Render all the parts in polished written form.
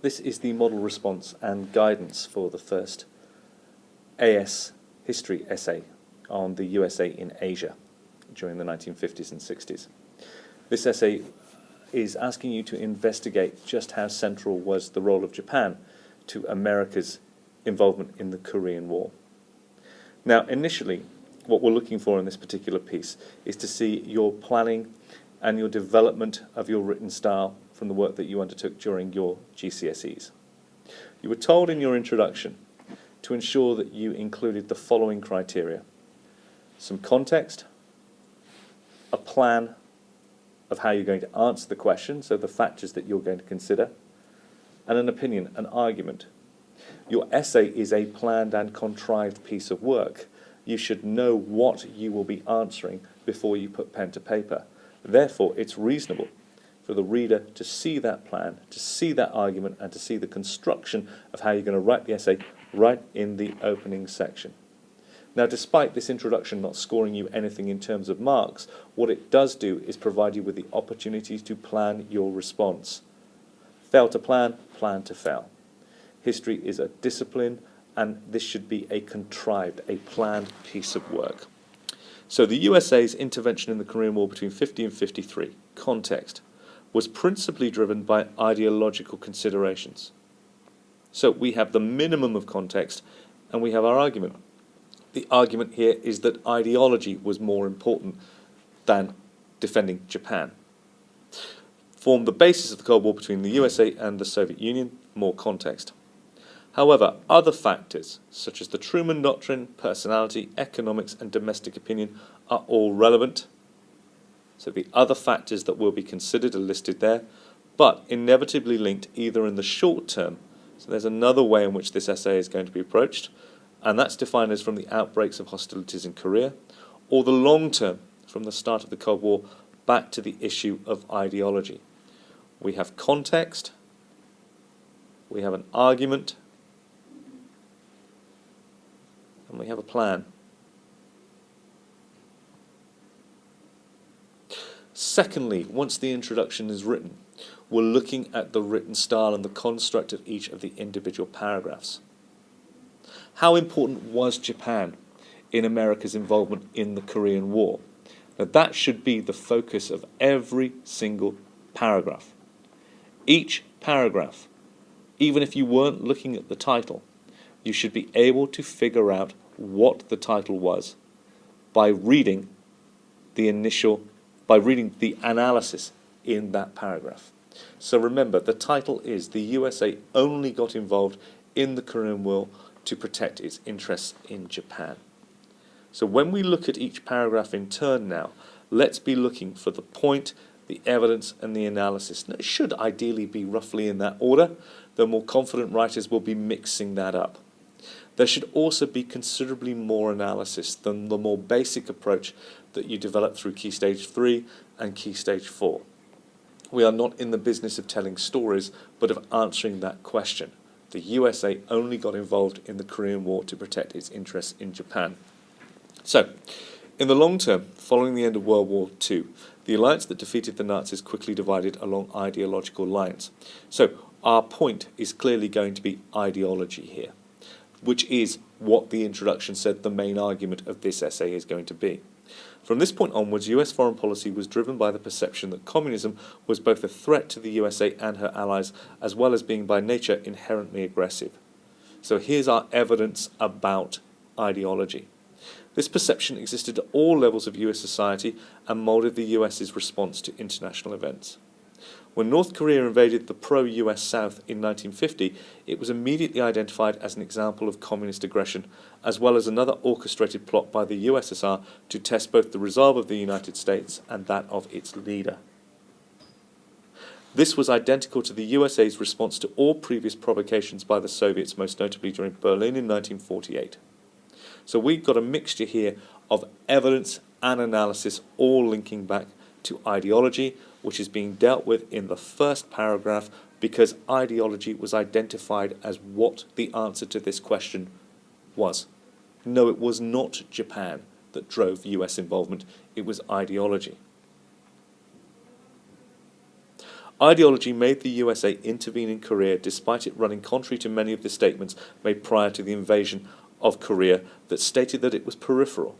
This is the model response and guidance for the first AS history essay on the USA in Asia during the 1950s and 60s. This essay is asking you to investigate just how central was the role of Japan to America's involvement in the Korean War. Now, initially, what we're looking for in this particular piece is to see your planning and your development of your written style from the work that you undertook during your GCSEs. You were told in your introduction to ensure that you included the following criteria: some context, a plan of how you're going to answer the question, so the factors that you're going to consider, and an opinion, an argument. Your essay is a planned and contrived piece of work. You should know what you will be answering before you put pen to paper. Therefore, it's reasonable for the reader to see that plan, to see that argument, and to see the construction of how you're going to write the essay right in the opening section. Now, despite this introduction not scoring you anything in terms of marks, what it does do is provide you with the opportunity to plan your response. Fail to plan, plan to fail. History is a discipline, and this should be a contrived, a planned piece of work. So the USA's intervention in the Korean War between 50 and 53, context, was principally driven by ideological considerations. So we have the minimum of context, and we have our argument. The argument here is that ideology was more important than defending Japan. Formed the basis of the Cold War between the USA and the Soviet Union, more context. However, other factors, such as the Truman Doctrine, personality, economics, and domestic opinion, are all relevant. So the other factors that will be considered are listed there, but inevitably linked either in the short term. So there's another way in which this essay is going to be approached, and that's defined as from the outbreaks of hostilities in Korea, or the long term, from the start of the Cold War back to the issue of ideology. We have context, we have an argument, and we have a plan. Secondly, once the introduction is written, we're looking at the written style and the construct of each of the individual paragraphs. How important was Japan in America's involvement in the Korean War? Now that should be the focus of every single paragraph. Each paragraph, even if you weren't looking at the title, you should be able to figure out what the title was by reading the analysis in that paragraph. So remember, the title is "The USA only got involved in the Korean War to protect its interests in Japan." So when we look at each paragraph in turn now, let's be looking for the point, the evidence, and the analysis. Now, it should ideally be roughly in that order. The more confident writers will be mixing that up. There should also be considerably more analysis than the more basic approach that you develop through Key Stage 3 and Key Stage 4. We are not in the business of telling stories, but of answering that question. The USA only got involved in the Korean War to protect its interests in Japan. So, in the long term, following the end of World War II, the alliance that defeated the Nazis quickly divided along ideological lines. So, our point is clearly going to be ideology here, which is what the introduction said the main argument of this essay is going to be. From this point onwards, US foreign policy was driven by the perception that communism was both a threat to the USA and her allies, as well as being by nature inherently aggressive. So here's our evidence about ideology. This perception existed at all levels of US society and moulded the US's response to international events. When North Korea invaded the pro-US South in 1950, it was immediately identified as an example of communist aggression, as well as another orchestrated plot by the USSR to test both the resolve of the United States and that of its leader. This was identical to the USA's response to all previous provocations by the Soviets, most notably during Berlin in 1948. So we've got a mixture here of evidence and analysis, all linking back to ideology, which is being dealt with in the first paragraph because ideology was identified as what the answer to this question was. No, it was not Japan that drove US involvement, it was ideology. Ideology made the USA intervene in Korea despite it running contrary to many of the statements made prior to the invasion of Korea that stated that it was peripheral.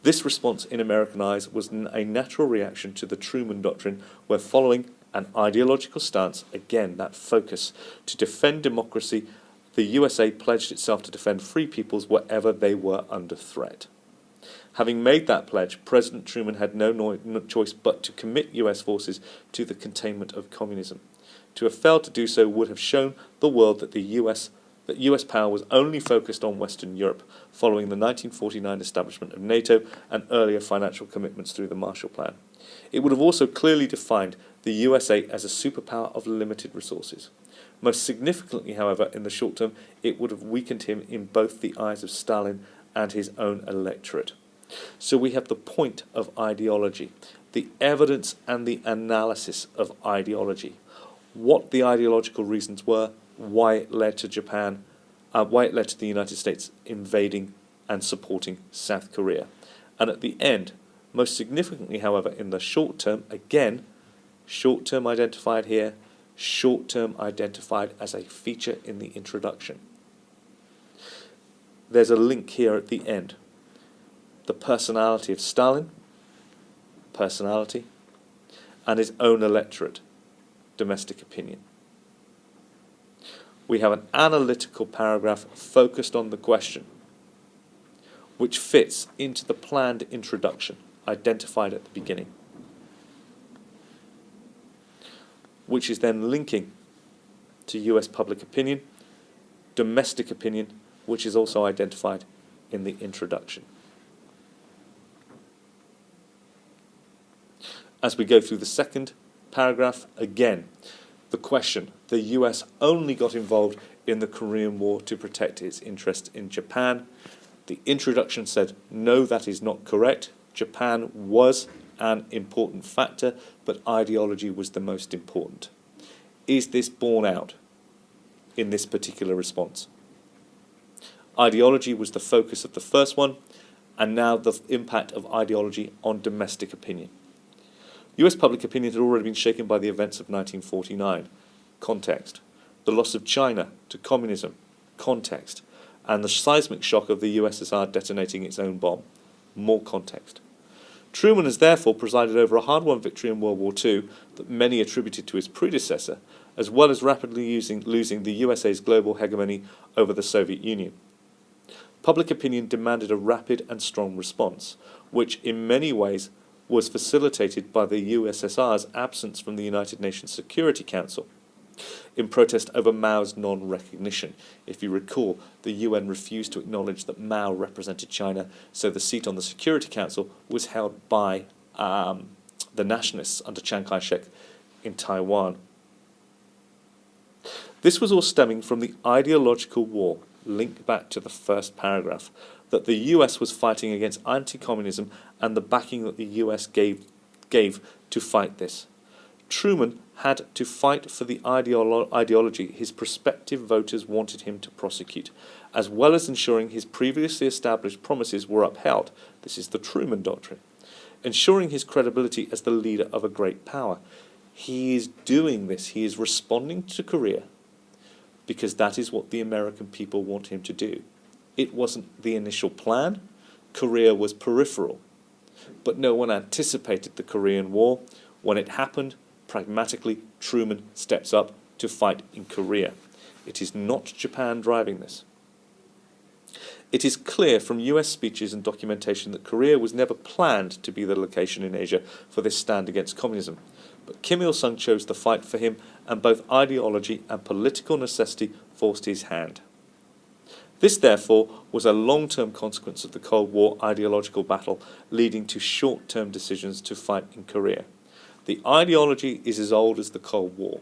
This response, in American eyes, was a natural reaction to the Truman Doctrine, where following an ideological stance, again that focus, to defend democracy, the USA pledged itself to defend free peoples wherever they were under threat. Having made that pledge, President Truman had no choice but to commit US forces to the containment of communism. To have failed to do so would have shown the world that US power was only focused on Western Europe, following the 1949 establishment of NATO and earlier financial commitments through the Marshall Plan. It would have also clearly defined the USA as a superpower of limited resources. Most significantly, however, in the short term, it would have weakened him in both the eyes of Stalin and his own electorate. So we have the point of ideology, the evidence and the analysis of ideology, what the ideological reasons were, why it led to the United States invading and supporting South Korea. And at the end, most significantly, however, in the short term, again, short term identified here, short term identified as a feature in the introduction. There's a link here at the end. The personality of Stalin, personality, and his own electorate, domestic opinion. We have an analytical paragraph focused on the question, which fits into the planned introduction identified at the beginning, which is then linking to US public opinion, domestic opinion, which is also identified in the introduction. As we go through the second paragraph, again, the question: the US only got involved in the Korean War to protect its interest in Japan. The introduction said, no, that is not correct. Japan was an important factor, but ideology was the most important. Is this borne out in this particular response? Ideology was the focus of the first one, and now the impact of ideology on domestic opinion. US public opinion had already been shaken by the events of 1949. Context. The loss of China to communism. Context. And the seismic shock of the USSR detonating its own bomb. More context. Truman has therefore presided over a hard-won victory in World War II that many attributed to his predecessor, as well as rapidly losing the USA's global hegemony over the Soviet Union. Public opinion demanded a rapid and strong response, which in many ways was facilitated by the USSR's absence from the United Nations Security Council in protest over Mao's non-recognition. If you recall, the UN refused to acknowledge that Mao represented China, so the seat on the Security Council was held by the nationalists under Chiang Kai-shek in Taiwan. This was all stemming from the ideological war, linked back to the first paragraph, that the US was fighting against anti-communism and the backing that the US gave to fight this. Truman had to fight for the ideology his prospective voters wanted him to prosecute, as well as ensuring his previously established promises were upheld. This is the Truman Doctrine. Ensuring his credibility as the leader of a great power. He is doing this. He is responding to Korea because that is what the American people want him to do. It wasn't the initial plan. Korea was peripheral. But no one anticipated the Korean War. When it happened, pragmatically, Truman steps up to fight in Korea. It is not Japan driving this. It is clear from US speeches and documentation that Korea was never planned to be the location in Asia for this stand against communism. But Kim Il-sung chose the fight for him, and both ideology and political necessity forced his hand. This, therefore, was a long-term consequence of the Cold War ideological battle, leading to short-term decisions to fight in Korea. The ideology is as old as the Cold War.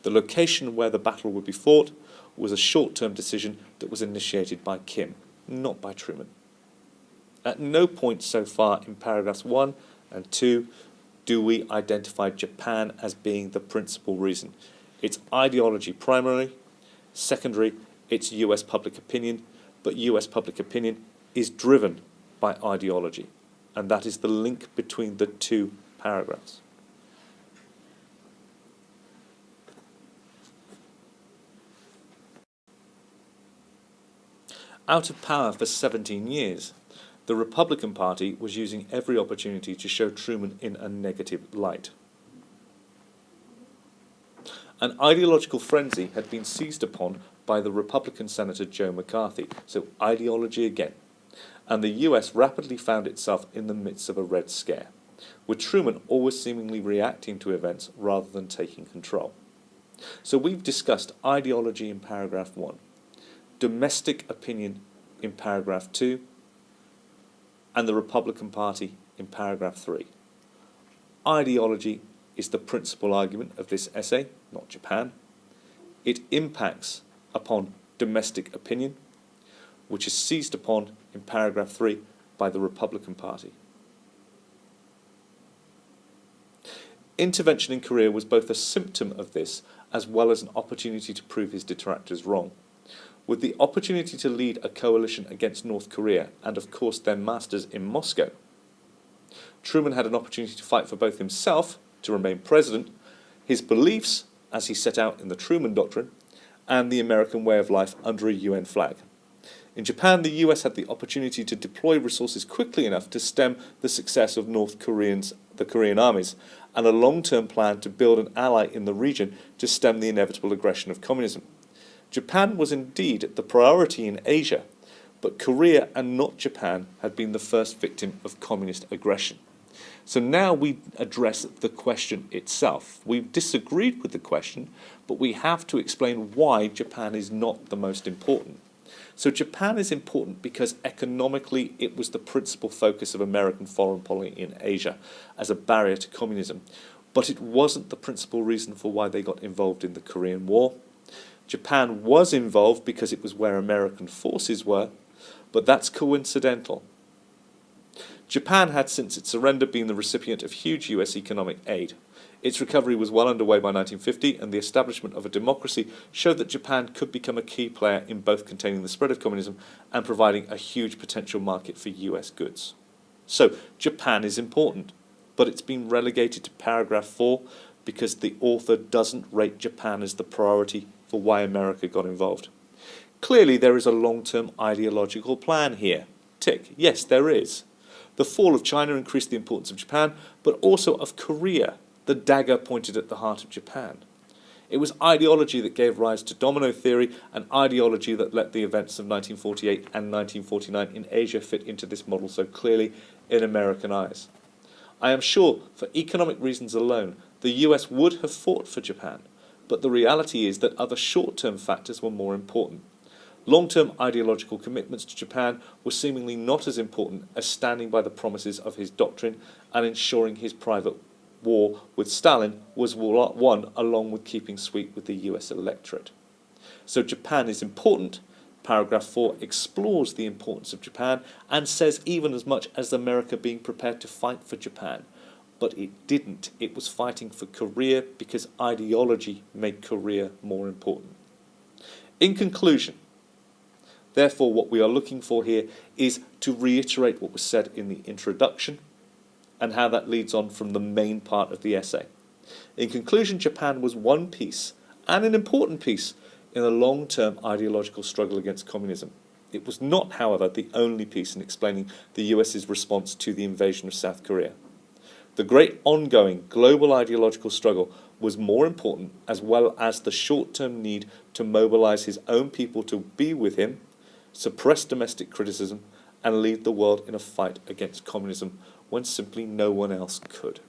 The location where the battle would be fought was a short-term decision that was initiated by Kim, not by Truman. At no point so far in paragraphs 1 and 2 do we identify Japan as being the principal reason. It's ideology primarily, secondary, it's US public opinion, but US public opinion is driven by ideology, and that is the link between the two paragraphs. Out of power for 17 years, the Republican Party was using every opportunity to show Truman in a negative light. An ideological frenzy had been seized upon by the Republican Senator Joe McCarthy, so ideology again, and the US rapidly found itself in the midst of a Red Scare, with Truman always seemingly reacting to events rather than taking control. So we've discussed ideology in paragraph 1, domestic opinion in paragraph 2, and the Republican Party in paragraph 3. Ideology is the principal argument of this essay, not Japan. It impacts upon domestic opinion, which is seized upon in paragraph 3 by the Republican Party. Intervention in Korea was both a symptom of this as well as an opportunity to prove his detractors wrong. With the opportunity to lead a coalition against North Korea and of course their masters in Moscow, Truman had an opportunity to fight for both himself, to remain president, his beliefs, as he set out in the Truman Doctrine, and the American way of life under a UN flag. In Japan, the US had the opportunity to deploy resources quickly enough to stem the success of the Korean armies, and a long-term plan to build an ally in the region to stem the inevitable aggression of communism. Japan was indeed the priority in Asia, but Korea and not Japan had been the first victim of communist aggression. So now we address the question itself. We've disagreed with the question, but we have to explain why Japan is not the most important. So Japan is important because economically it was the principal focus of American foreign policy in Asia as a barrier to communism, but it wasn't the principal reason for why they got involved in the Korean War. Japan was involved because it was where American forces were, but that's coincidental. Japan had since its surrender been the recipient of huge US economic aid. Its recovery was well underway by 1950, and the establishment of a democracy showed that Japan could become a key player in both containing the spread of communism and providing a huge potential market for US goods. So Japan is important, but it's been relegated to paragraph 4 because the author doesn't rate Japan as the priority for why America got involved. Clearly there is a long-term ideological plan here. Tick. Yes, there is. The fall of China increased the importance of Japan, but also of Korea, the dagger pointed at the heart of Japan. It was ideology that gave rise to domino theory, and ideology that let the events of 1948 and 1949 in Asia fit into this model so clearly in American eyes. I am sure, for economic reasons alone, the US would have fought for Japan, but the reality is that other short-term factors were more important. Long-term ideological commitments to Japan were seemingly not as important as standing by the promises of his doctrine and ensuring his private war with Stalin was won along with keeping sweet with the US electorate. So Japan is important. Paragraph 4 explores the importance of Japan and says even as much as America being prepared to fight for Japan. But it didn't. It was fighting for Korea because ideology made Korea more important. In conclusion, therefore, what we are looking for here is to reiterate what was said in the introduction and how that leads on from the main part of the essay. In conclusion, Japan was one piece, and an important piece, in a long-term ideological struggle against communism. It was not, however, the only piece in explaining the US's response to the invasion of South Korea. The great ongoing global ideological struggle was more important, as well as the short-term need to mobilize his own people to be with him, suppress domestic criticism, and lead the world in a fight against communism when simply no one else could.